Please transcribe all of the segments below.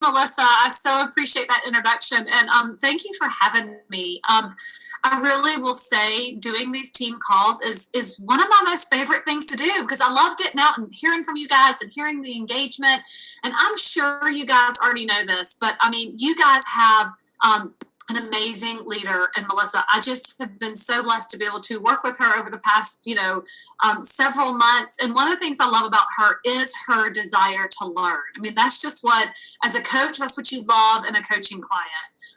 Melissa. I so appreciate that introduction, and thank you for having me. I really will say doing these team calls is one of my most favorite things to do because I love getting out and hearing from you guys and hearing the engagement. And I'm sure you guys already know this, but I mean, you guys have an amazing leader, and Melissa, I just have been so blessed to be able to work with her over the past, several months. And one of the things I love about her is her desire to learn. I mean, that's just what, as a coach, that's what you love in a coaching client.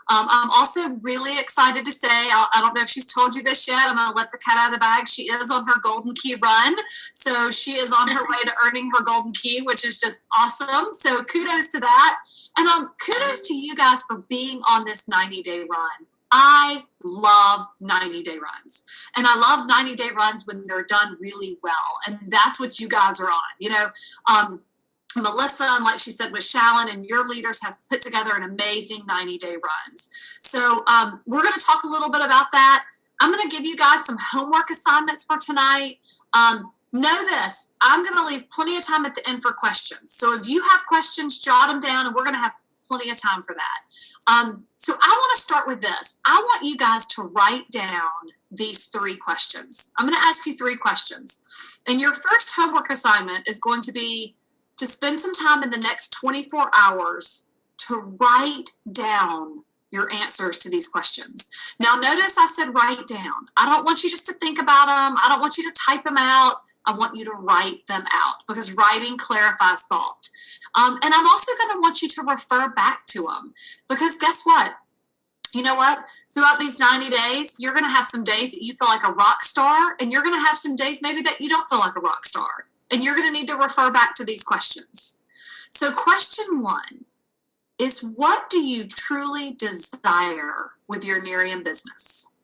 I'm also really excited to say, I don't know if she's told you this yet. I'm going to let the cat out of the bag. She is on her Golden Key run. So she is on her way to earning her Golden Key, which is just awesome. So kudos to that. And kudos to you guys for being on this 90-day run. I love 90-day runs, and I love 90-day runs when they're done really well. And that's what you guys are on. Melissa, and like she said with Shallon, and your leaders have put together an amazing 90-day runs. So we're going to talk a little bit about that. I'm going to give you guys some homework assignments for tonight. Know this, I'm going to leave plenty of time at the end for questions. So if you have questions, jot them down, and we're going to have plenty of time for that. So I want to start with this. I want you guys to write down these 3 questions. I'm going to ask you 3 questions. And your first homework assignment is going to be to spend some time in the next 24 hours to write down your answers to these questions. Now, notice I said write down. I don't want you just to think about them. I don't want you to type them out. I want you to write them out because writing clarifies thought. And I'm also going to want you to refer back to them because guess what? You know what? Throughout these 90 days, you're going to have some days that you feel like a rock star, and you're going to have some days maybe that you don't feel like a rock star. And you're going to need to refer back to these questions. So question 1 is, what do you truly desire with your Nerium business?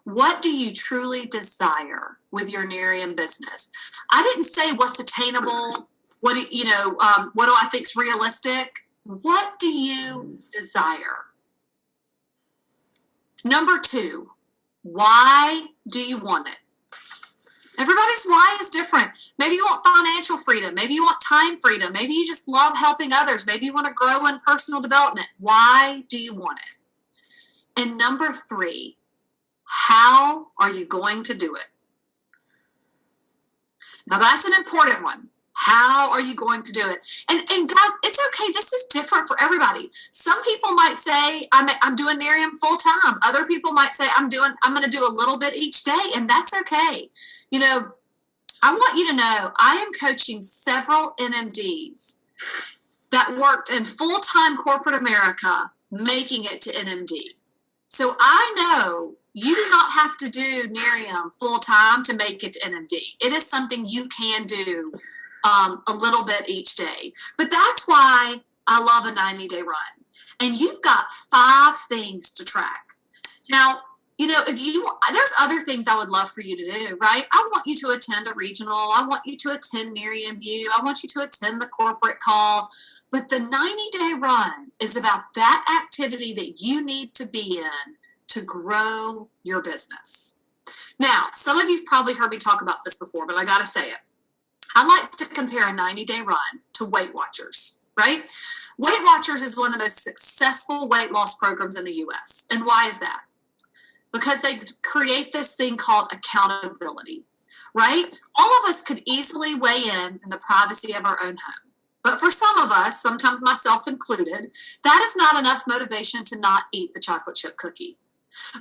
What do you truly desire with your Nerium business? I didn't say what's attainable. What do I think is realistic? What do you desire? Number 2, why do you want it? Everybody's why is different. Maybe you want financial freedom. Maybe you want time freedom. Maybe you just love helping others. Maybe you want to grow in personal development. Why do you want it? And number 3, how are you going to do it? Now that's an important one. How are you going to do it? And guys, it's okay. This is different for everybody. Some people might say, I'm doing Nerium full time. Other people might say, I'm going to do a little bit each day, and that's okay. I want you to know I am coaching several NMDs that worked in full-time corporate America, making it to NMD. So I know you do not have to do Nerium full-time to make it to NMD. It is something you can do a little bit each day. But that's why I love a 90-day run. And you've got 5 things to track. Now, there's other things I would love for you to do, right? I want you to attend a regional. I want you to attend Nerium U. I want you to attend the corporate call. But the 90-day run is about that activity that you need to be in to grow your business. Now, some of you've probably heard me talk about this before, but I got to say it. I like to compare a 90-day run to Weight Watchers, right? Weight Watchers is one of the most successful weight loss programs in the U.S. And why is that? Because they create this thing called accountability, right? All of us could easily weigh in the privacy of our own home. But for some of us, sometimes myself included, that is not enough motivation to not eat the chocolate chip cookie.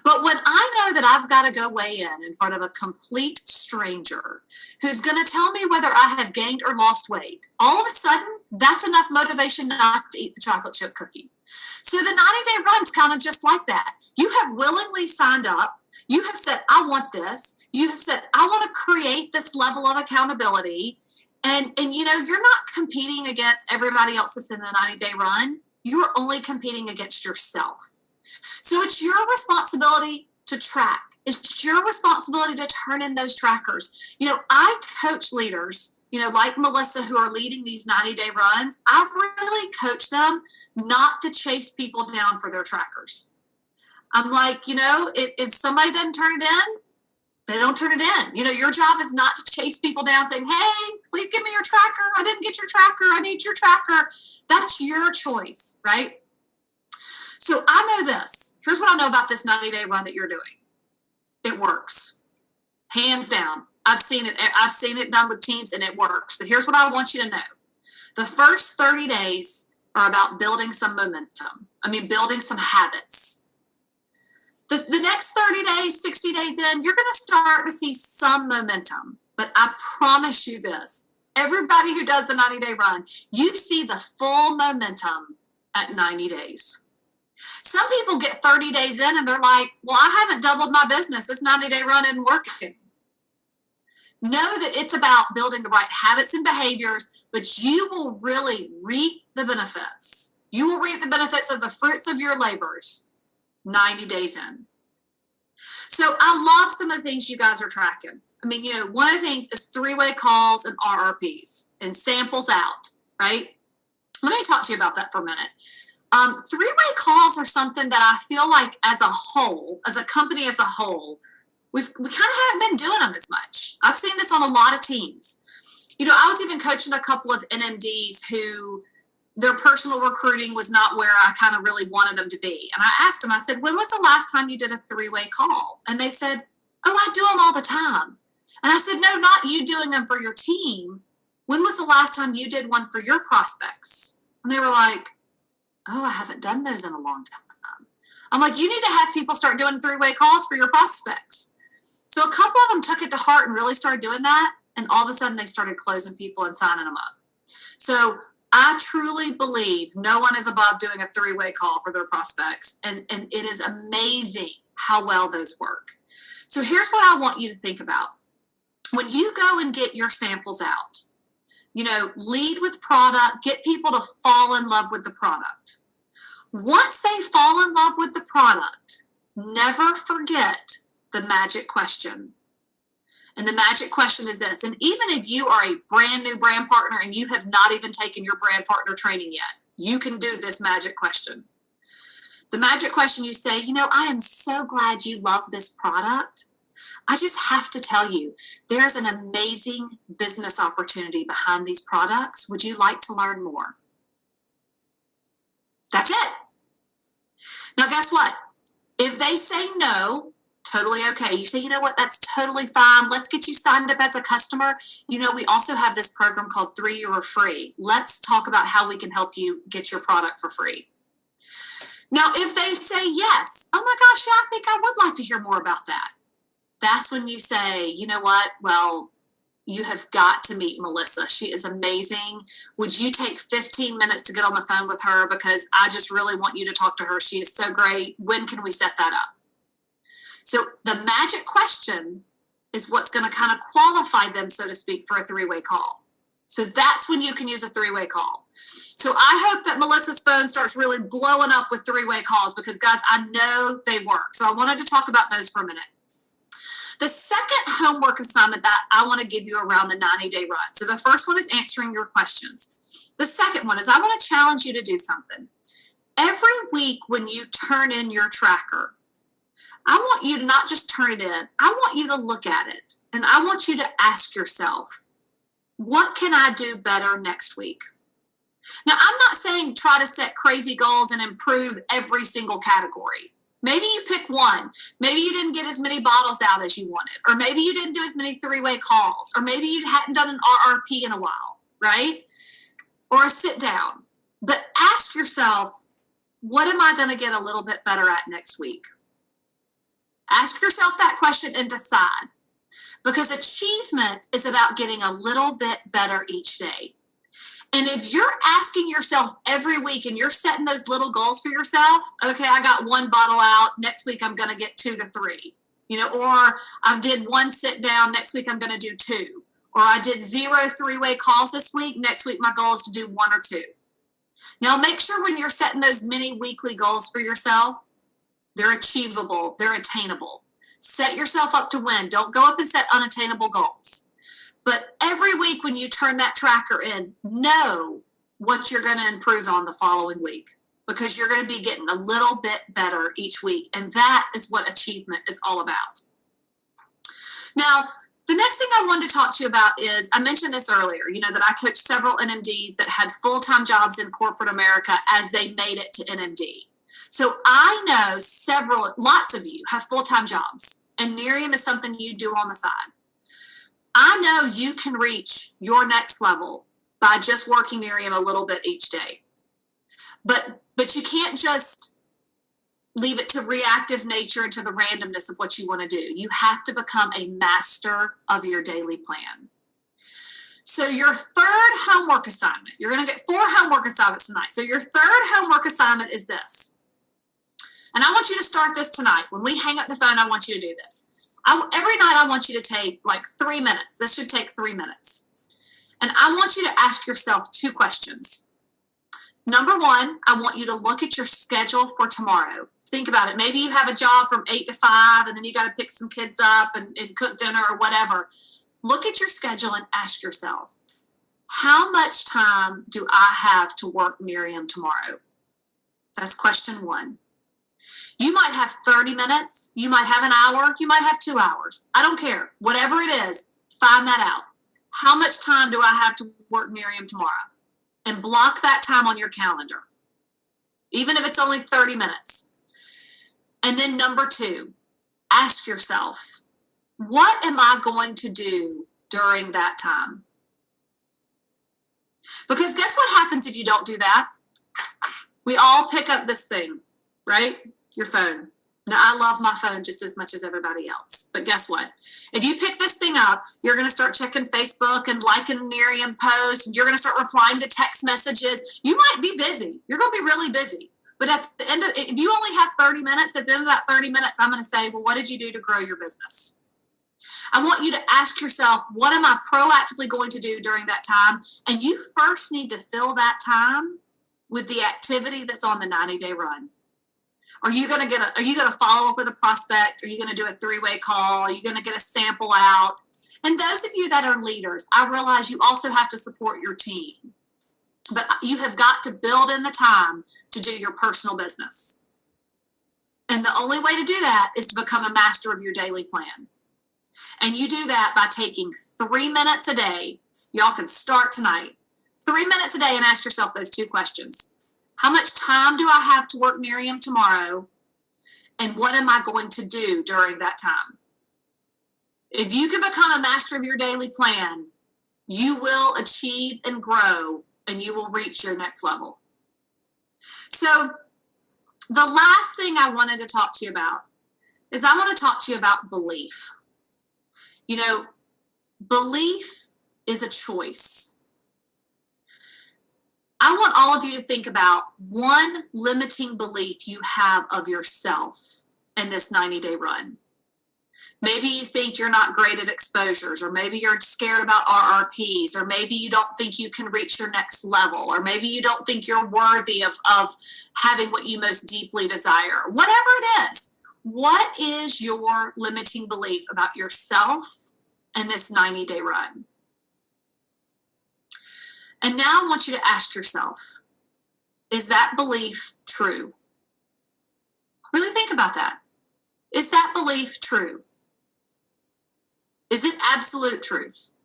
But when I know that I've got to go weigh in front of a complete stranger who's going to tell me whether I have gained or lost weight, all of a sudden, that's enough motivation not to eat the chocolate chip cookie. So the 90-day run's kind of just like that. You have willingly signed up. You have said, I want this. You have said, I want to create this level of accountability. And you're not competing against everybody else that's in the 90-day run. You're only competing against yourself. So it's your responsibility to track. It's your responsibility to turn in those trackers. I coach leaders, like Melissa, who are leading these 90-day runs. I really coach them not to chase people down for their trackers. I'm like, if somebody doesn't turn it in, They don't turn it in. Your job is not to chase people down saying, hey, please give me your tracker. I didn't get your tracker. I need your tracker. That's your choice, right? So I know this. Here's what I know about this 90-day run that you're doing. It works. Hands down. I've seen it done with teams, and it works. But here's what I want you to know. The first 30 days are about building some momentum. Building some habits. The next 30 days, 60 days in, you're going to start to see some momentum. But I promise you this, everybody who does the 90-day run, you see the full momentum at 90 days. Some people get 30 days in and they're like, well, I haven't doubled my business. This 90-day run isn't working. Know that it's about building the right habits and behaviors, but you will really reap the benefits. You will reap the benefits of the fruits of your labors 90 days in. So I love some of the things you guys are tracking. One of the things is 3-way calls and RRPs and samples out, right? Let me talk to you about that for a minute. 3-way calls are something that I feel like as a whole, as a company as a whole, we kind of haven't been doing them as much. I've seen this on a lot of teams. I was even coaching a couple of NMDs who their personal recruiting was not where I kind of really wanted them to be. And I asked them, I said, when was the last time you did a 3-way call? And they said, oh, I do them all the time. And I said, no, not you doing them for your team. When was the last time you did one for your prospects? And they were like, oh, I haven't done those in a long time. I'm like, you need to have people start doing 3-way calls for your prospects. So a couple of them took it to heart and really started doing that. And all of a sudden they started closing people and signing them up. So I truly believe no one is above doing a 3-way call for their prospects. And it is amazing how well those work. So here's what I want you to think about. When you go and get your samples out, lead with product, get people to fall in love with the product. Once they fall in love with the product, never forget the magic question. And the magic question is this. And even if you are a brand new brand partner and you have not even taken your brand partner training yet, you can do this magic question. The magic question, you say, I am so glad you love this product. I just have to tell you, there's an amazing business opportunity behind these products. Would you like to learn more? That's it. Now, guess what? If they say no, totally okay. You say, you know what, that's totally fine. Let's get you signed up as a customer. We also have this program called 3-Year Free. Let's talk about how we can help you get your product for free. Now, if they say yes, oh my gosh, yeah, I think I would like to hear more about that. That's when you say, you know what, well, you have got to meet Melissa. She is amazing. Would you take 15 minutes to get on the phone with her? Because I just really want you to talk to her. She is so great. When can we set that up? So the magic question is what's going to kind of qualify them, so to speak, for a 3-way call. So that's when you can use a 3-way call. So I hope that Melissa's phone starts really blowing up with 3-way calls because, guys, I know they work. So I wanted to talk about those for a minute. The second homework assignment that I want to give you around the 90-day run. So the first one is answering your questions. The second one is I want to challenge you to do something. Every week when you turn in your tracker, I want you to not just turn it in. I want you to look at it. And I want you to ask yourself, what can I do better next week? Now, I'm not saying try to set crazy goals and improve every single category. Maybe you pick one. Maybe you didn't get as many bottles out as you wanted. Or maybe you didn't do as many 3-way calls. Or maybe you hadn't done an RRP in a while, right? Or a sit down. But ask yourself, what am I going to get a little bit better at next week? Ask yourself that question and decide. Because achievement is about getting a little bit better each day. And if you're asking yourself every week and you're setting those little goals for yourself, okay, I got 1 bottle out. Next week, I'm going to get 2 to 3, or I did 1 sit down. Next week, I'm going to do 2, or I did 0 3-way calls this week. Next week, my goal is to do 1 or 2. Now, make sure when you're setting those mini weekly goals for yourself, they're achievable. They're attainable. Set yourself up to win. Don't go up and set unattainable goals. But every week when you turn that tracker in, know what you're going to improve on the following week because you're going to be getting a little bit better each week. And that is what achievement is all about. Now, the next thing I wanted to talk to you about is, I mentioned this earlier, that I coached several NMDs that had full-time jobs in corporate America as they made it to NMD. So I know lots of you have full-time jobs, and Miriam is something you do on the side. I know you can reach your next level by just working Miriam a little bit each day. But you can't just leave it to reactive nature and to the randomness of what you want to do. You have to become a master of your daily plan. So your third homework assignment, you're going to get 4 homework assignments tonight. So your third homework assignment is this. And I want you to start this tonight. When we hang up the phone, I want you to do this. Every night, I want you to take like 3 minutes. This should take 3 minutes. And I want you to ask yourself 2 questions. Number 1, I want you to look at your schedule for tomorrow. Think about it. Maybe you have a job from 8 to 5, and then you got to pick some kids up and cook dinner or whatever. Look at your schedule and ask yourself, how much time do I have to work Miriam tomorrow? That's question 1. You might have 30 minutes. You might have an hour. You might have 2 hours. I don't care. Whatever it is, find that out. How much time do I have to work Miriam tomorrow? And block that time on your calendar, even if it's only 30 minutes. And then number 2, ask yourself, what am I going to do during that time? Because guess what happens if you don't do that? We all pick up this thing, right? Your phone. Now, I love my phone just as much as everybody else. But guess what? If you pick this thing up, you're going to start checking Facebook and liking Miriam posts, and you're going to start replying to text messages. You might be busy. You're going to be really busy. But at the end of, if you only have 30 minutes, at the end of that 30 minutes, I'm going to say, well, what did you do to grow your business? I want you to ask yourself, what am I proactively going to do during that time? And you first need to fill that time with the activity that's on the 90-day run. Are you going to follow up with a prospect? Are you going to do a 3-way call? Are you going to get a sample out? And those of you that are leaders, I realize you also have to support your team. But you have got to build in the time to do your personal business. And the only way to do that is to become a master of your daily plan. And you do that by taking 3 minutes a day. Y'all can start tonight. 3 minutes a day and ask yourself those 2 questions. How much time do I have to work Miriam tomorrow? And what am I going to do during that time? If you can become a master of your daily plan, you will achieve and grow, and you will reach your next level. So the last thing I wanted to talk to you about is I want to talk to you about belief. Belief is a choice. I want all of you to think about one limiting belief you have of yourself in this 90-day run. Maybe you think you're not great at exposures, or maybe you're scared about RRPs, or maybe you don't think you can reach your next level, or maybe you don't think you're worthy of having what you most deeply desire. Whatever it is, what is your limiting belief about yourself and this 90-day run? And now I want you to ask yourself, is that belief true? Really think about that. Is that belief true? Is it absolute truth?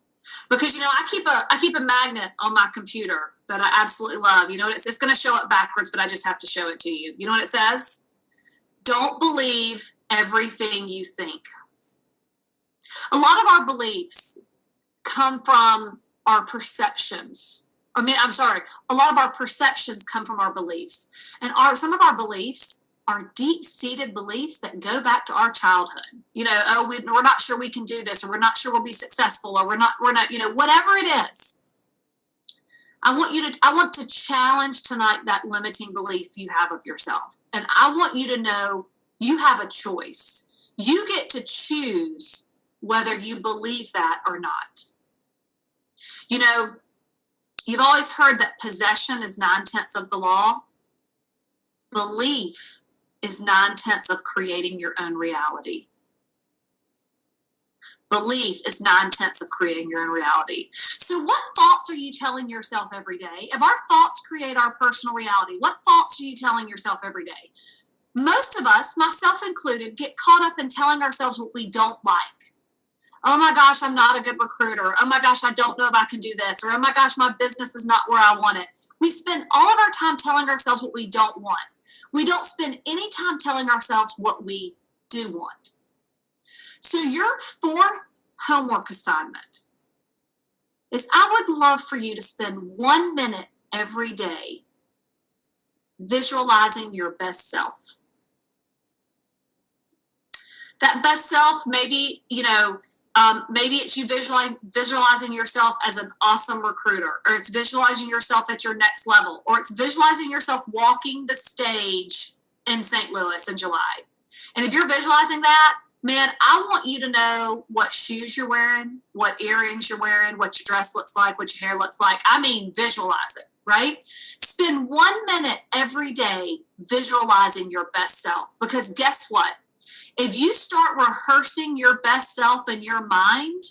Because, I keep a magnet on my computer that I absolutely love. It's going to show up backwards, but I just have to show it to you. You know what it says? Don't believe everything you think. A lot of our beliefs come from our perceptions. A lot of our perceptions come from our beliefs. And some of our beliefs are deep-seated beliefs that go back to our childhood. We're not sure we can do this, or we're not sure we'll be successful, or we're not, whatever it is. I want to challenge tonight that limiting belief you have of yourself. And I want you to know you have a choice. You get to choose whether you believe that or not. You've always heard that possession is 9/10 of the law. Belief is 9/10 of creating your own reality. Belief is 9/10 of creating your own reality. So what thoughts are you telling yourself every day? If our thoughts create our personal reality, what thoughts are you telling yourself every day? Most of us, myself included, get caught up in telling ourselves what we don't like. Oh my gosh, I'm not a good recruiter. Oh my gosh, I don't know if I can do this. Or oh my gosh, my business is not where I want it. We spend all of our time telling ourselves what we don't want. We don't spend any time telling ourselves what we do want. So your fourth homework assignment is I would love for you to spend 1 minute every day visualizing your best self. That best self, maybe, maybe it's you visualizing yourself as an awesome recruiter, or it's visualizing yourself at your next level, or it's visualizing yourself walking the stage in St. Louis in July. And if you're visualizing that, man, I want you to know what shoes you're wearing, what earrings you're wearing, what your dress looks like, what your hair looks like. I mean, visualize it, right? Spend 1 minute every day visualizing your best self, because guess what? If you start rehearsing your best self in your mind,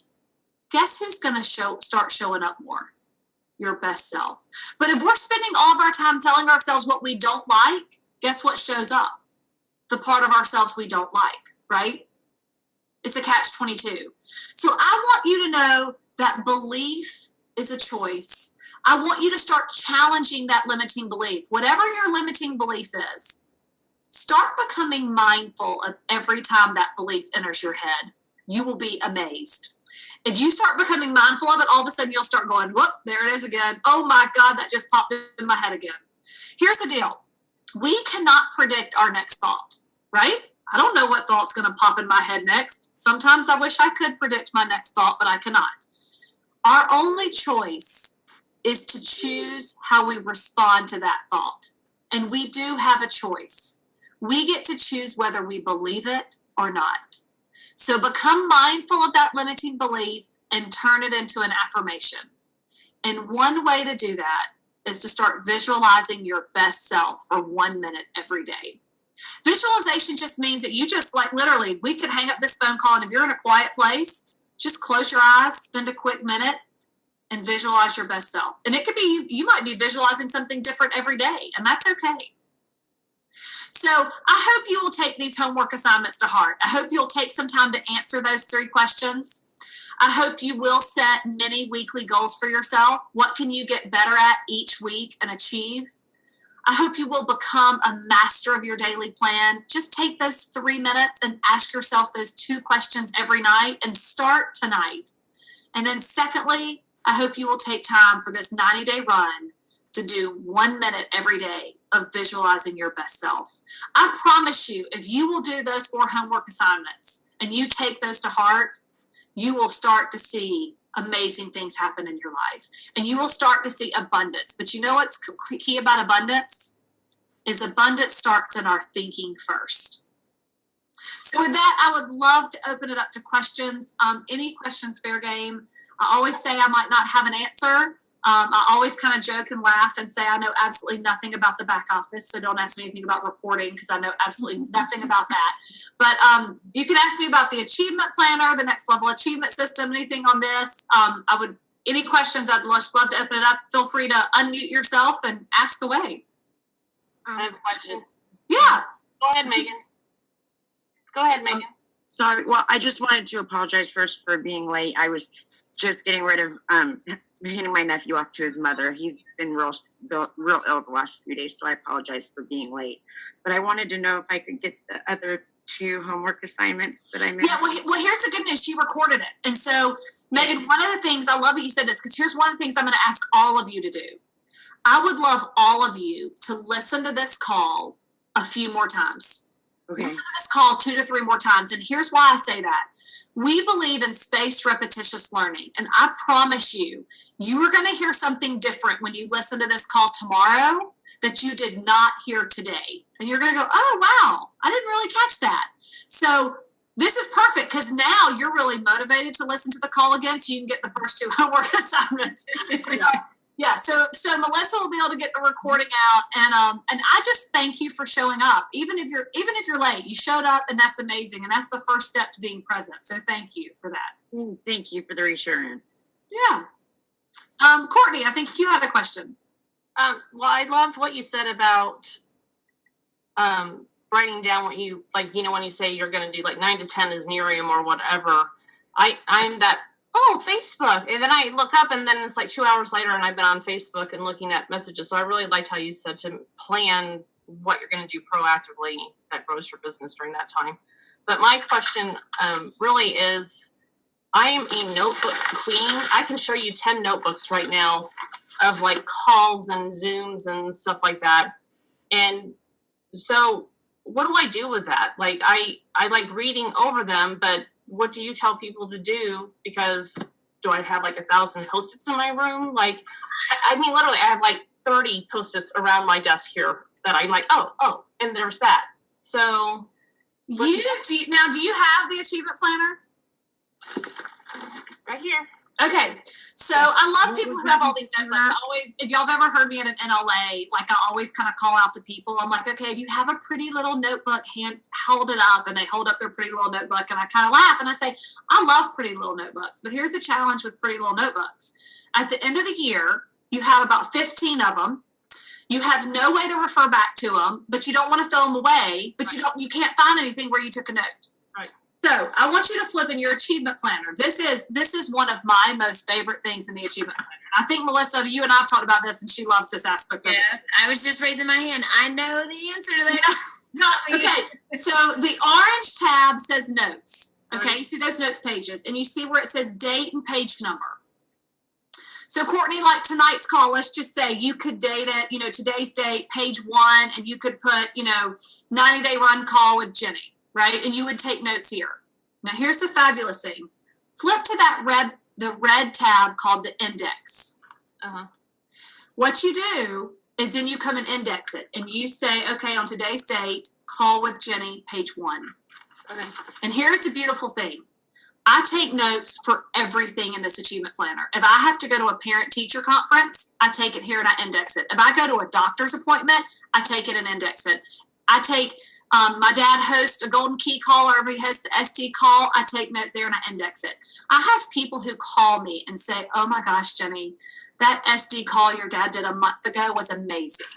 guess who's going to start showing up more? Your best self. But if we're spending all of our time telling ourselves what we don't like, guess what shows up? The part of ourselves we don't like, right? It's a catch-22. So I want you to know that belief is a choice. I want you to start challenging that limiting belief. Whatever your limiting belief is, start becoming mindful of every time that belief enters your head. You will be amazed. If you start becoming mindful of it, all of a sudden you'll start going, whoop, there it is again. Oh my God, that just popped in my head again. Here's the deal. We cannot predict our next thought, right? I don't know what thought's going to pop in my head next. Sometimes I wish I could predict my next thought, but I cannot. Our only choice is to choose how we respond to that thought. And we do have a choice. We get to choose whether we believe it or not. So become mindful of that limiting belief and turn it into an affirmation. And one way to do that is to start visualizing your best self for 1 minute every day. Visualization just means that you just literally, we could hang up this phone call, and if you're in a quiet place, just close your eyes, spend a quick minute, and visualize your best self. And it could be, you might be visualizing something different every day, and that's okay. So I hope you will take these homework assignments to heart. I hope you'll take some time to answer those 3 questions. I hope you will set many weekly goals for yourself. What can you get better at each week and achieve? I hope you will become a master of your daily plan. Just take those 3 minutes and ask yourself those 2 questions every night and start tonight. And then secondly, I hope you will take time for this 90-day run to do 1 minute every day of visualizing your best self. I promise you, if you will do those 4 homework assignments and you take those to heart, you will start to see amazing things happen in your life. And you will start to see abundance. But you know what's key about abundance? Is abundance starts in our thinking first. So with that, I would love to open it up to questions. Any questions, fair game. I always say I might not have an answer. I always kind of joke and laugh and say I know absolutely nothing about the back office, so don't ask me anything about reporting because I know absolutely nothing about that. But you can ask me about the achievement planner, the next level achievement system, anything on this. Any questions, I'd love to open it up. Feel free to unmute yourself and ask away. I have a question. Yeah. Go ahead, Megan. Go ahead, Megan. Sorry. Well, I just wanted to apologize first for being late. I was just getting rid of handing my nephew off to his mother. He's been real ill the last few days, so I apologize for being late. But I wanted to know if I could get the other 2 homework assignments that I missed. Yeah, well, here's the good news. She recorded it. And so, Megan, one of the things, I love that you said this, because here's one of the things I'm going to ask all of you to do. I would love all of you to listen to this call a few more times. Okay. Listen to this call 2 to 3 more times. And here's why I say that. We believe in spaced repetitious learning. And I promise you, you are going to hear something different when you listen to this call tomorrow that you did not hear today. And you're going to go, oh, wow, I didn't really catch that. So this is perfect because now you're really motivated to listen to the call again so you can get the first 2 homework assignments. Yeah, so Melissa will be able to get the recording out, and I just thank you for showing up. Even if you're late, you showed up, and that's amazing, and that's the first step to being present. So thank you for that. Thank you for the reassurance. Yeah, Courtney, I think you had a question. Well, I loved what you said about writing down what you when you say you're going to do 9 to 10 is Nerium or whatever. I'm that, oh, Facebook. And then I look up and then it's like 2 hours later and I've been on Facebook and looking at messages. So I really liked how you said to plan what you're going to do proactively that grows your business during that time. But my question really is, I am a notebook queen. I can show you 10 notebooks right now of like calls and Zooms and stuff like that. And so what do I do with that? Like, I like reading over them, but what do you tell people to do? Because do I have like 1,000 Post-its in my room? Like, I mean, literally, I have like 30 Post-its around my desk here that I'm like, oh, and there's that. So do you have the achievement planner? Right here. Okay, so I love people who have all these notebooks. I always, if y'all have ever heard me at an NLA, like I always kind of call out to people. I'm like, okay, if you have a pretty little notebook, hold it up, and they hold up their pretty little notebook, and I kind of laugh and I say, I love pretty little notebooks, but here's the challenge with pretty little notebooks. At the end of the year, you have about 15 of them. You have no way to refer back to them, but you don't want to throw them away, but you can't find anything where you took a note. Right. So I want you to flip in your achievement planner. This is one of my most favorite things in the achievement planner. I think, Melissa, you and I have talked about this, and she loves this aspect of it. Yeah, I was just raising my hand. I know the answer to this. Okay, so the orange tab says notes. Okay, you see those notes pages, and you see where it says date and page number. So Courtney, like tonight's call, let's just say you could date it, today's date, page 1, and you could put, 90-day run call with Jenny, right? And you would take notes here. Now here's the fabulous thing. Flip to the red tab called the index. Uh-huh. What you do is then you come and index it, and you say, okay, on today's date, call with Jenny, page 1. Okay. And here's the beautiful thing. I take notes for everything in this achievement planner. If I have to go to a parent-teacher conference, I take it here and I index it. If I go to a doctor's appointment, I take it and index it. I take, my dad hosts a Golden Key call, or he hosts the SD call, I take notes there and I index it. I have people who call me and say, oh my gosh, Jenny, that SD call your dad did a month ago was amazing.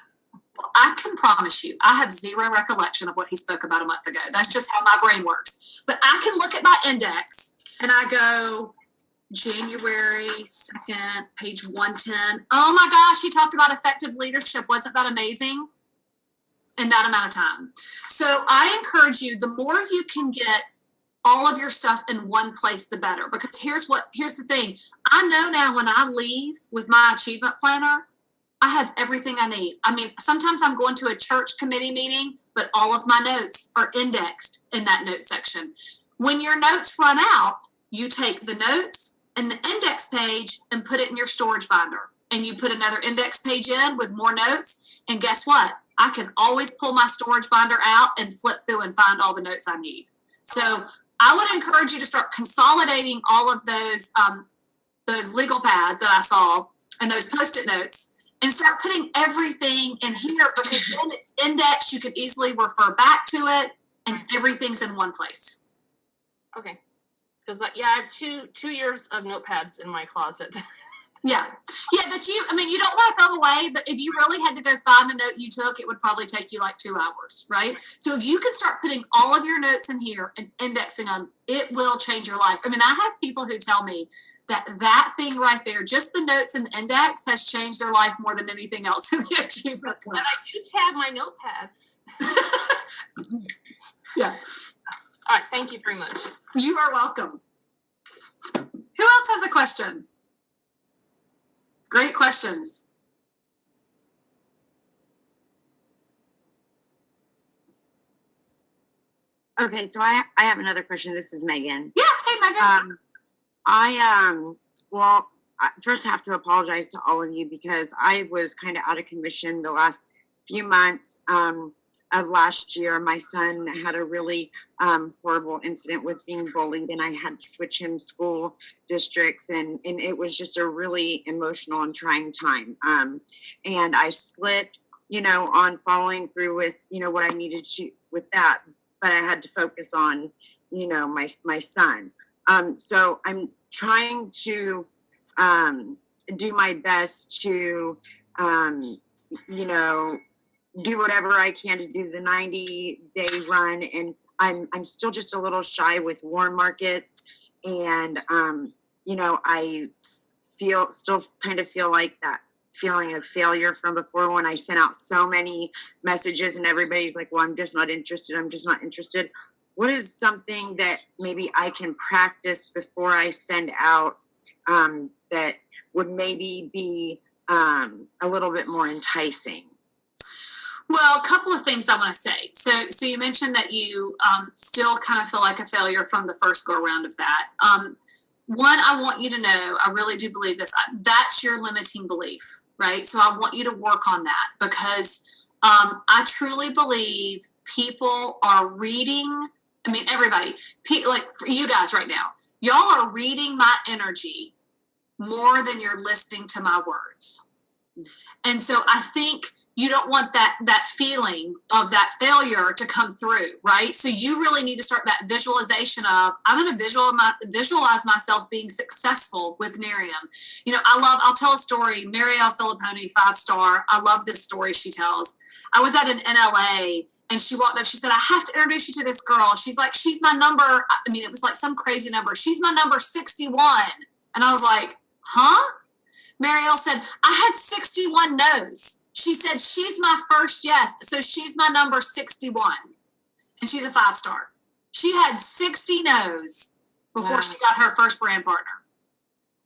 Well, I can promise you, I have zero recollection of what he spoke about a month ago. That's just how my brain works. But I can look at my index and I go, January 2nd, page 110. Oh my gosh, he talked about effective leadership. Wasn't that amazing? In that amount of time. So I encourage you, the more you can get all of your stuff in one place, the better. Because here's the thing. I know now when I leave with my achievement planner, I have everything I need. I mean, sometimes I'm going to a church committee meeting, but all of my notes are indexed in that note section. When your notes run out, you take the notes and the index page and put it in your storage binder. And you put another index page in with more notes. And guess what? I can always pull my storage binder out and flip through and find all the notes I need. So I would encourage you to start consolidating all of those legal pads that I saw and those Post-it notes and start putting everything in here, because then it's indexed. You can easily refer back to it and everything's in one place. Okay. Because, I have two years of notepads in my closet. Yeah, you don't want to throw away, but if you really had to go find a note you took, it would probably take you like 2 hours, right? So if you can start putting all of your notes in here and indexing them, it will change your life. I mean, I have people who tell me that thing right there, just the notes and the index, has changed their life more than anything else in the achievement plan. And I do tab my notepads. Yes. All right, thank you very much. You are welcome. Who else has a question? Great questions. Okay, so I have another question. This is Megan. Yeah, hey Megan. I first have to apologize to all of you because I was kind of out of commission the last few months of last year. My son had a really horrible incident with being bullied, and I had to switch him school districts, and it was just a really emotional and trying time. And I slipped, on following through with, what I needed to with that, but I had to focus on, my son. So I'm trying to do my best to, do whatever I can to do the 90-day run. And I'm still just a little shy with warm markets, and I still kind of feel like that feeling of failure from before when I sent out so many messages and everybody's like, well, I'm just not interested. What is something that maybe I can practice before I send out that would maybe be a little bit more enticing? Well, a couple of things I want to say. So you mentioned that you still kind of feel like a failure from the first go around of that. One, I want you to know, I really do believe this. That's your limiting belief, right? So I want you to work on that, because I truly believe people are reading. I mean, everybody, like for you guys right now, y'all are reading my energy more than you're listening to my words. And so I think you don't want that feeling of that failure to come through, right? So you really need to start that visualization of, I'm going to visualize myself being successful with Nerium. I'll tell a story. Marielle Filipponi, 5-star. I love this story she tells. I was at an NLA and she walked up, she said, I have to introduce you to this girl. She's like, she's my number. I mean, it was like some crazy number. She's my number 61. And I was like, huh? Marielle said, I had 61 no's. She said, she's my first yes. So she's my number 61. And she's a 5-star. She had 60 no's before she got her first brand partner.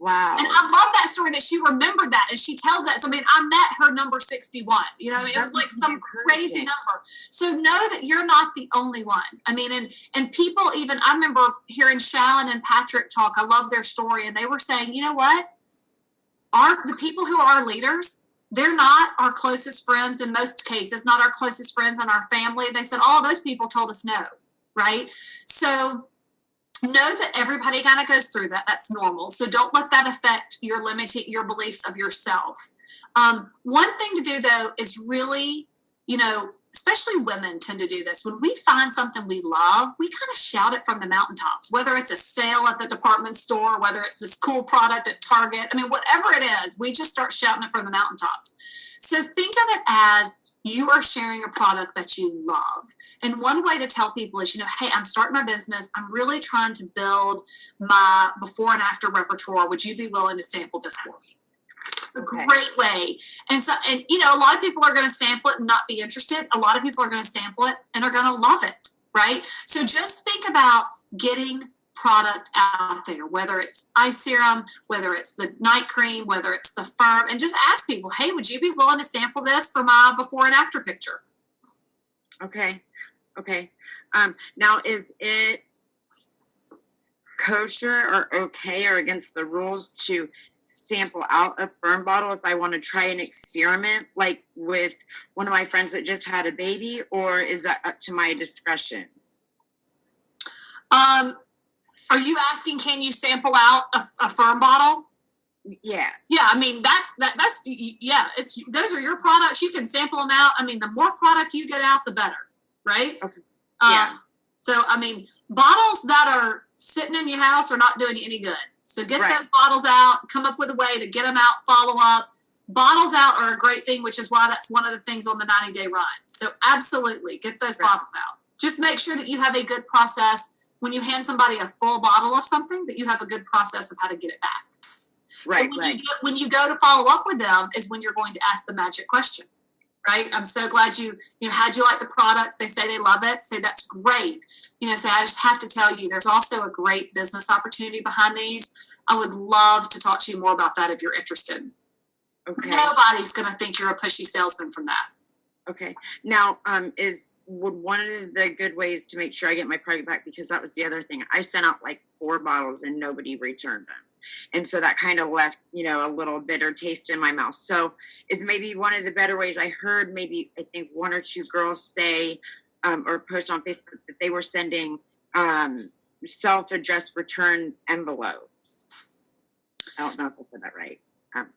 Wow. And I love that story that she remembered that. And she tells that. So, I mean, I met her number 61. You know what I mean? It was like some crazy number. So know that you're not the only one. I mean, and people even, I remember hearing Shallon and Patrick talk. I love their story. And they were saying, you know what? The people who are our leaders, they're not our closest friends in most cases, not our closest friends in our family. They said, all of those people told us no, right? So know that everybody kind of goes through that. That's normal. So don't let that affect your beliefs of yourself. One thing to do, though, is really, especially women tend to do this. When we find something we love, we kind of shout it from the mountaintops, whether it's a sale at the department store, whether it's this cool product at Target. I mean, whatever it is, we just start shouting it from the mountaintops. So think of it as you are sharing a product that you love. And one way to tell people is, hey, I'm starting my business. I'm really trying to build my before and after repertoire. Would you be willing to sample this for me? Okay. Great way. And a lot of people are going to sample it and not be interested. A lot of people are going to sample it and are going to love it, right? So just think about getting product out there, whether it's eye serum, whether it's the night cream, whether it's the firm, and just ask people, hey, would you be willing to sample this for my before and after picture? Okay. Now, is it kosher or okay or against the rules to sample out a firm bottle if I want to try an experiment, like with one of my friends that just had a baby, or is that up to my discretion? Are you asking, can you sample out a firm bottle? Yeah. Yeah, I mean, those are your products. You can sample them out. I mean, the more product you get out, the better, right? Okay. Yeah. So, I mean, bottles that are sitting in your house are not doing you any good. So get those bottles out, come up with a way to get them out, follow up. Bottles out are a great thing, which is why that's one of the things on the 90-day run. So absolutely, get those bottles out. Just make sure that you have a good process when you hand somebody a full bottle of something, that you have a good process of how to get it back. Right, when you go to follow up with them is when you're going to ask the magic question, right? I'm so glad how'd you like the product? They say they love it. Say that's great. Say I just have to tell you, there's also a great business opportunity behind these. I would love to talk to you more about that if you're interested. Okay. Nobody's going to think you're a pushy salesman from that. Okay. Now, would one of the good ways to make sure I get my product back, because that was the other thing. I sent out like 4 bottles and nobody returned them. And so that kind of left, a little bitter taste in my mouth. So is maybe one of the better ways. I heard I think 1 or 2 girls say, or post on Facebook that they were sending self-addressed return envelopes. I don't know if I said that right.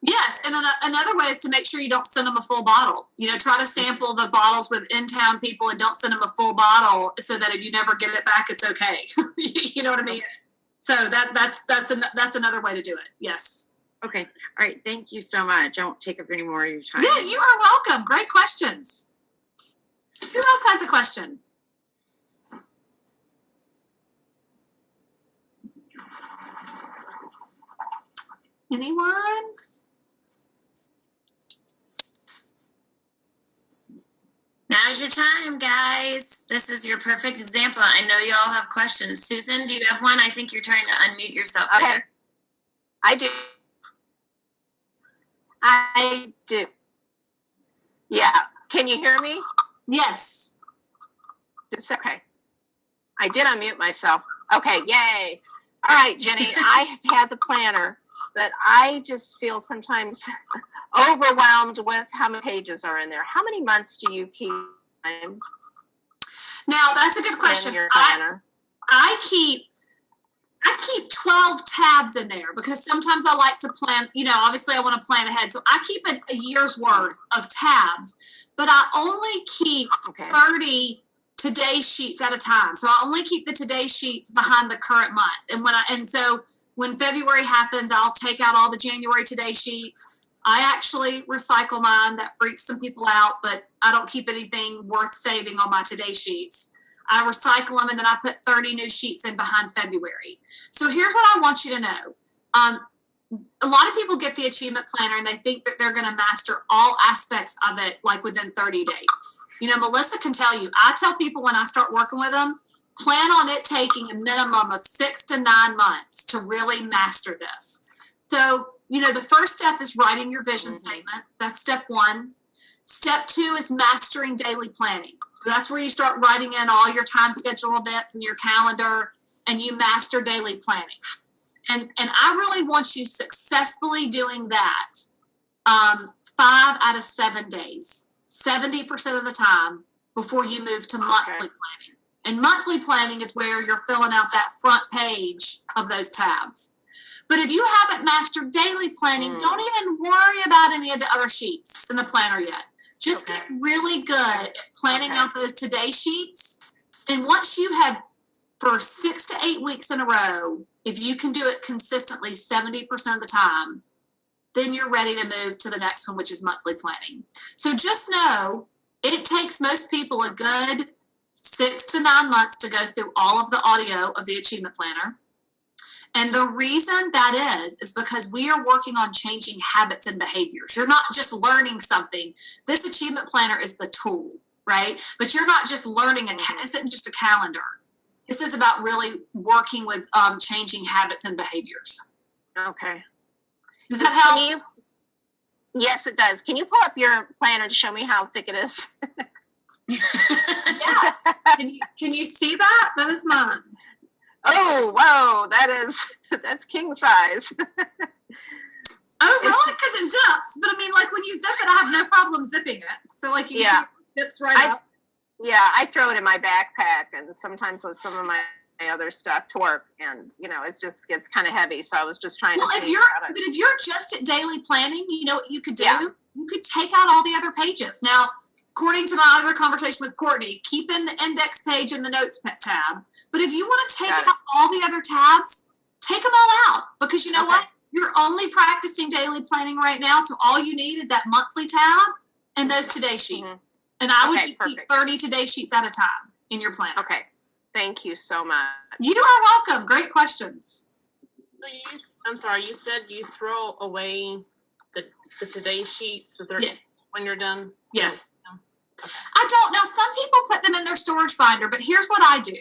Yes, and another way is to make sure you don't send them a full bottle. Try to sample the bottles with in-town people and don't send them a full bottle, so that if you never get it back, it's okay. You know what I mean? So that's another way to do it. Yes. Okay. All right. Thank you so much. I won't take up any more of your time. Yeah, you are welcome. Great questions. Who else has a question? Anyone? Now's your time, guys. This is your perfect example. I know you all have questions. Susan, do you have one? I think you're trying to unmute yourself Okay. there. I do. I do. Yeah. Can you hear me? Yes. It's okay. I did unmute myself. Okay. Yay. All right, Jenny. I have had the planner, but I just feel sometimes overwhelmed with how many pages are in there. How many months do you keep in Now that's a good question. your planner? I keep 12 tabs in there because sometimes I like to plan, obviously I want to plan ahead. So I keep a year's worth of tabs, but I only keep Okay. 30 today sheets at a time. So I only keep the today sheets behind the current month. And so when February happens, I'll take out all the January today sheets. I actually recycle mine. That freaks some people out, but I don't keep anything worth saving on my today sheets. I recycle them and then I put 30 new sheets in behind February. So here's what I want you to know. A lot of people get the achievement planner and they think that they're going to master all aspects of it like within 30 days. Melissa can tell you, I tell people when I start working with them, plan on it taking a minimum of 6 to 9 months to really master this. So, the first step is writing your vision statement. That's step 1. Step 2 is mastering daily planning. So that's where you start writing in all your time schedule events and your calendar, and you master daily planning. And I really want you successfully doing that 5 out of 7 days, 70% of the time before you move to monthly planning. And monthly planning is where you're filling out that front page of those tabs. But if you haven't mastered daily planning, don't even worry about any of the other sheets in the planner yet. Just get really good at planning out those today sheets. And once you have, for 6 to 8 weeks in a row, if you can do it consistently 70% of the time, then you're ready to move to the next one, which is monthly planning. So just know it takes most people a good 6 to 9 months to go through all of the audio of the achievement planner. And the reason that is because we are working on changing habits and behaviors. You're not just learning something. This achievement planner is the tool, right? But you're not just learning this isn't just a calendar. This is about really working with changing habits and behaviors. Okay. Does that help? Yes, it does. Can you pull up your planner to show me how thick it is? Yes. Can you see that? That is mine. Oh, whoa, that's king size. Oh, really? Because it zips. But I mean, like when you zip it, I have no problem zipping it. So like you see it zips right up. Yeah, I throw it in my backpack and sometimes with some of my other stuff to work, and it just gets kind of heavy. So I was just trying to see if you're just at daily planning, you know what you could do? Yeah. You could take out all the other pages. Now, according to my other conversation with Courtney, keep in the index page and the notes tab. But if you want to take out all the other tabs, take them all out, because you know what? You're only practicing daily planning right now. So all you need is that monthly tab and those today sheets. And I would just keep 30 today sheets at a time in your planner. Okay. Thank you so much. You are welcome. Great questions. I'm sorry, you said you throw away the today sheets when you're done? Yes. I don't. Now, some people put them in their storage binder, but here's what I do.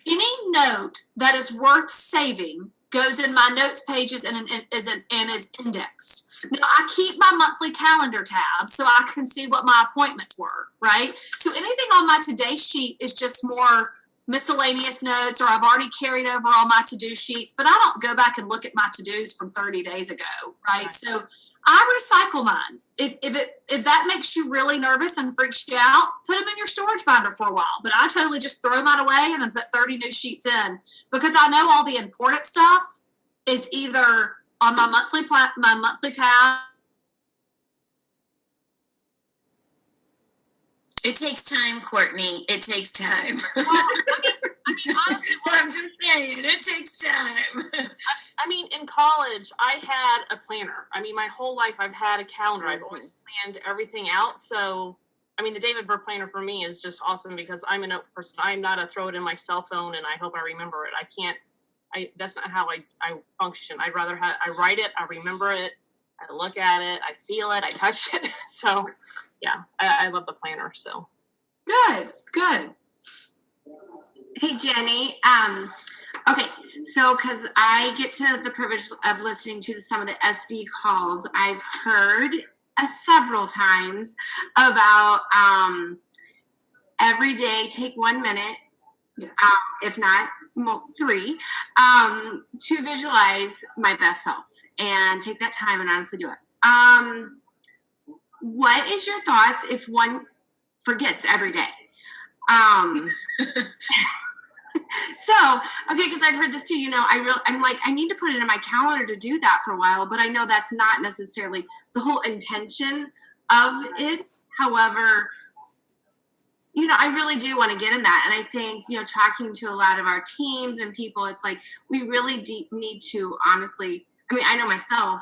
Any note that is worth saving goes in my notes pages and is indexed. Now, I keep my monthly calendar tab so I can see what my appointments were, right? So anything on my today sheet is just more miscellaneous notes, or I've already carried over all my to-do sheets, but I don't go back and look at my to-dos from 30 days ago, right? So I recycle mine. If that makes you really nervous and freaks you out, put them in your storage binder for a while. But I totally just throw mine away and then put 30 new sheets in, because I know all the important stuff is either on my monthly tab. It takes time, Courtney. It takes time. Well, I mean, honestly, I'm just saying, it takes time. I mean, in college, I had a planner. I mean, my whole life I've had a calendar. I've always planned everything out. So, I mean, the David Burr planner for me is just awesome because I'm a note person. I'm not a throw it in my cell phone and I hope I remember it. I can't that's not how I function. I write it, I remember it, I look at it, I feel it, I touch it. So yeah, I love the planner. So Good. Hey, Jenny. Okay, so because I get to the privilege of listening to some of the SD calls, I've heard several times about every day take 1 minute, Yes. if not 3, to visualize my best self and take that time and honestly do it. What is your thoughts if one forgets every day? So, okay, because I've heard this too, I'm like, I need to put it in my calendar to do that for a while, but I know that's not necessarily the whole intention of it. However, I really do want to get in that. And I think, talking to a lot of our teams and people, it's like, we really need to honestly, I know myself,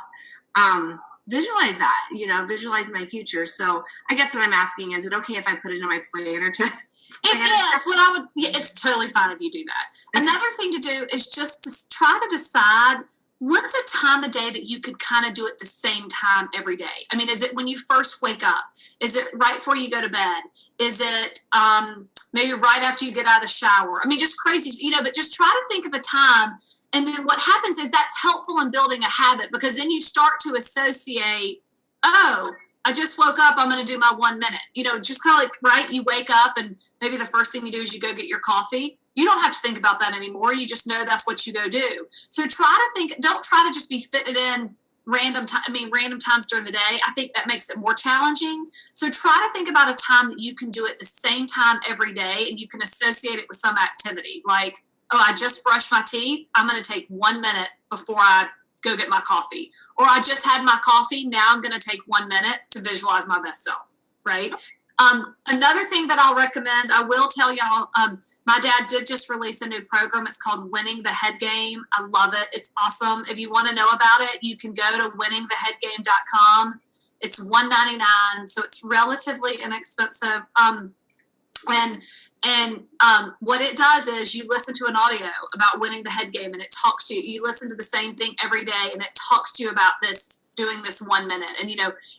visualize that, visualize my future. So I guess what I'm asking, is it okay if I put it in my planner to... It is. It's totally fine if you do that. Another thing to do is just to try to decide what's a time of day that you could kind of do it the same time every day. Is it when you first wake up? Is it right before you go to bed? Is it maybe right after you get out of the shower? Just crazy, but just try to think of a time. And then what happens is that's helpful in building a habit, because then you start to associate, I just woke up, I'm going to do my 1 minute, just kind of like, right. You wake up and maybe the first thing you do is you go get your coffee. You don't have to think about that anymore. You just know that's what you go do. So don't try to just be fitting it in random times during the day. I think that makes it more challenging. So try to think about a time that you can do it the same time every day, and you can associate it with some activity. Like, I just brushed my teeth. I'm going to take 1 minute before I go get my coffee. Or I just had my coffee. Now I'm going to take 1 minute to visualize my best self, right? Another thing that I'll recommend, I will tell y'all, my dad did just release a new program. It's called Winning the Head Game. I love it. It's awesome. If you want to know about it, you can go to winningtheheadgame.com. It's $1.99, so it's relatively inexpensive. And what it does is you listen to an audio about winning the head game, and it talks to you. You listen to the same thing every day, and it talks to you about doing this 1 minute. And,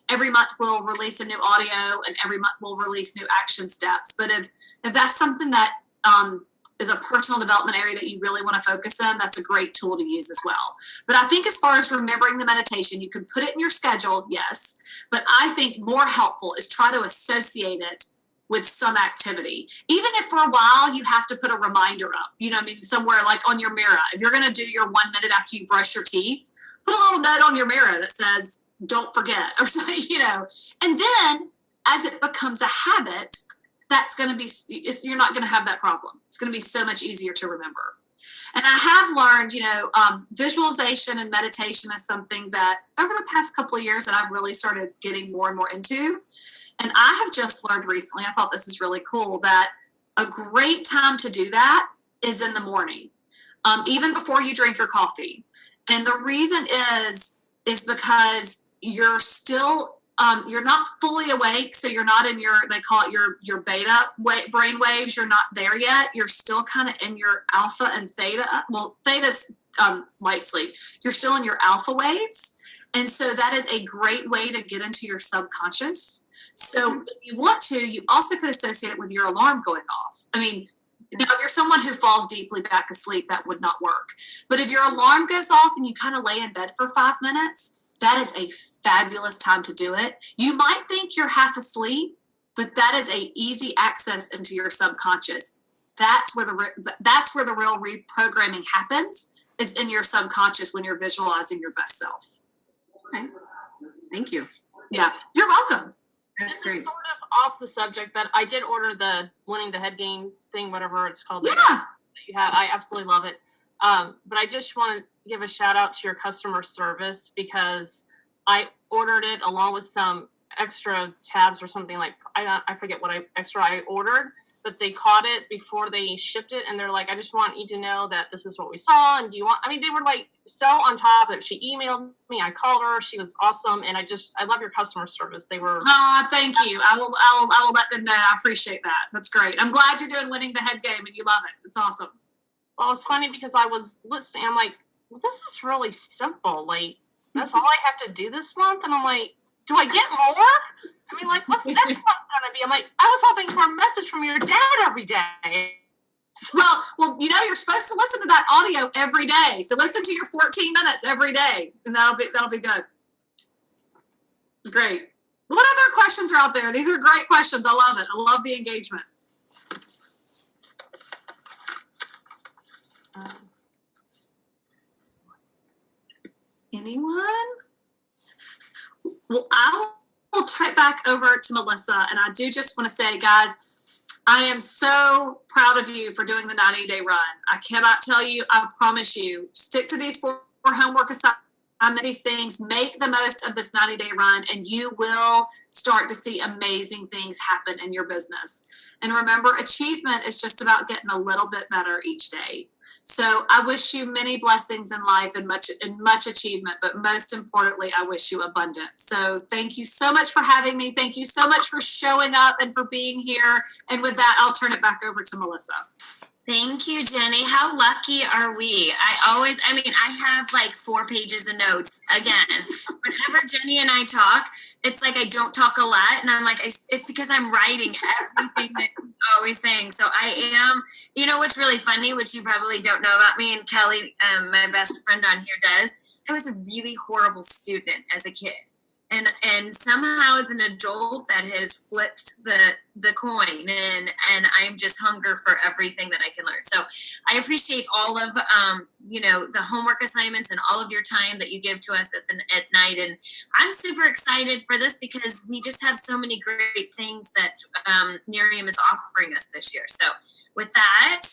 every month we'll release a new audio, and every month we'll release new action steps. But if that's something that is a personal development area that you really want to focus on, that's a great tool to use as well. But I think as far as remembering the meditation, you can put it in your schedule, yes. But I think more helpful is try to associate it with some activity. Even if for a while you have to put a reminder up, somewhere like on your mirror. If you're going to do your 1 minute after you brush your teeth, put a little note on your mirror that says, don't forget, or something, And then as it becomes a habit, that's going to be, you're not going to have that problem. It's going to be so much easier to remember. And I have learned, visualization and meditation is something that over the past couple of years that I've really started getting more and more into. And I have just learned recently, I thought this is really cool, that a great time to do that is in the morning, even before you drink your coffee. And the reason is because you're still, you're not fully awake, so you're not in they call it your beta brain waves. You're not there yet. You're still kind of in your alpha and theta. Well, theta's light sleep. You're still in your alpha waves. And so that is a great way to get into your subconscious. So if you want to, you also could associate it with your alarm going off. If you're someone who falls deeply back asleep, that would not work. But if your alarm goes off and you kind of lay in bed for 5 minutes, that is a fabulous time to do it. You might think you're half asleep, but that is a easy access into your subconscious. That's where the real reprogramming happens, is in your subconscious when you're visualizing your best self. Okay. Thank you. Yeah, you're welcome. That's This great. is sort of off the subject, but I did order the Winning the Head Game thing, whatever it's called. Yeah. That you have. I absolutely love it. But I just want to give a shout out to your customer service, because I ordered it along with some extra tabs or something, like I forget what extra I ordered, but they caught it before they shipped it, and they're like, I just want you to know that this is what we saw, and do you want, they were like so on top of it. She emailed me, I called her, she was awesome, and I love your customer service. They were Thank you. I will let them know. I appreciate that. That's great. I'm glad you're doing Winning the Head Game and you love it. It's awesome. Well, it's funny because I was listening. I'm like, well, this is really simple. Like, that's all I have to do this month. And I'm like, do I get more? I mean, like, what's next month gonna be? I'm like, I was hoping for a message from your dad every day. Well, you know, you're supposed to listen to that audio every day. So listen to your 14 minutes every day, and that'll be good. Great. What other questions are out there? These are great questions. I love it. I love the engagement. Anyone? Well, I will turn it back over to Melissa, and I do just want to say, guys, I am so proud of you for doing the 90-day run. I cannot tell you, I promise you, stick to these 4 homework assignments, these things, make the most of this 90-day run, and you will start to see amazing things happen in your business. And remember, achievement is just about getting a little bit better each day. So I wish you many blessings in life and much achievement, but most importantly, I wish you abundance. So thank you so much for having me. Thank you so much for showing up and for being here. And with that, I'll turn it back over to Melissa. Thank you, Jenny. How lucky are we? I have like 4 pages of notes. Again, whenever Jenny and I talk, it's like I don't talk a lot. And I'm like, it's because I'm writing everything that you're always saying. So I am, you know what's really funny, which you probably don't know about me, and Kelly, my best friend on here does. I was a really horrible student as a kid. And somehow as an adult that has flipped the coin, and I'm just hunger for everything that I can learn. So I appreciate all of the homework assignments and all of your time that you give to us at night. And I'm super excited for this because we just have so many great things that Miriam is offering us this year. So with that,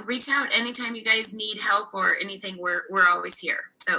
reach out anytime you guys need help or anything. We're always here.